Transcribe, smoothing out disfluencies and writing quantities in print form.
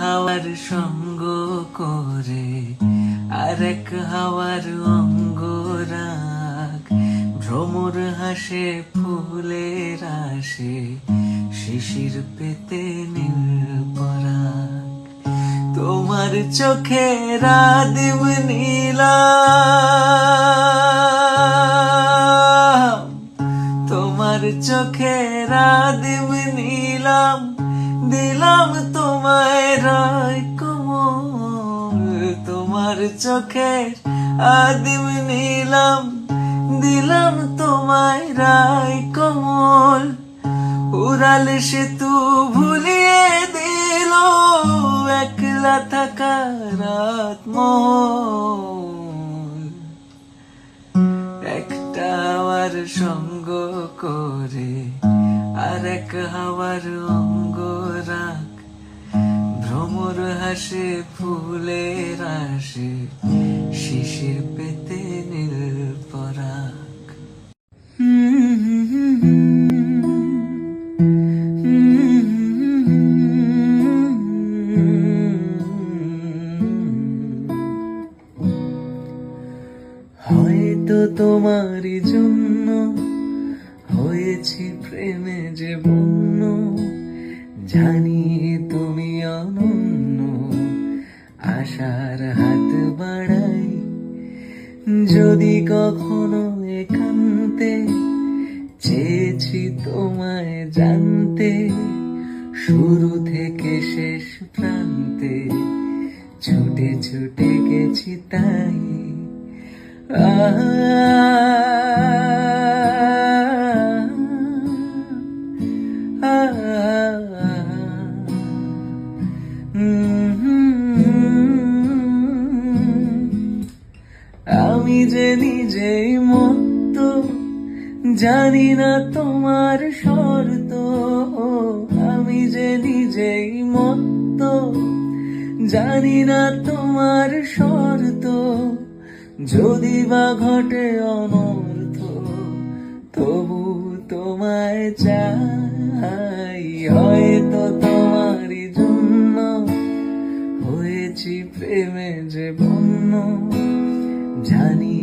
হাওয়ার সঙ্গ করে আরেক হাওয়ার অঙ্গরাগ, ভ্রমর হাসে ফুলের আসে, শিশির পেতে নীল পরাগ। তোমার চোখের আদিম নীলাম, তোমার চোখের আদিম নীলাম, দিলাম তোমায় রায় কোমল। তোমার চোখের আদিম নীলাম, দিলাম তোমায় রায় কোমল। উড়াল সেতু ভুলিয়ে দিল একলা থাকা রাত মহল। একটা হাওয়ার সঙ্গ করে আরেক হাওয়ার অঙ্গরাগ, ভ্রমর হাসে ফুলের আসে, শিশির পেতে নীল পরাগ। হয়তো তোমারই জন্য হয়েছি প্রেমে যে বন্য, জানি তুমি অনন্য, আশার হাত বাড়াই। যদি কখনো একান্তে চেয়েছি তোমায় জানতে, শুরু থেকে শেষ প্রান্তে ছুটে ছুটে গেছি তাই। আমি যে নিজেই মত্ত, জানি না তোমার শর্ত। আমি যে নিজেই মত্ত, জানি না তোমার শর্ত। যদি বা ঘটে অনর্থ, তবু তোমায় চাই। হয়তো তোমারই জন্য হয়েছি প্রেমে যে বন্য, জানি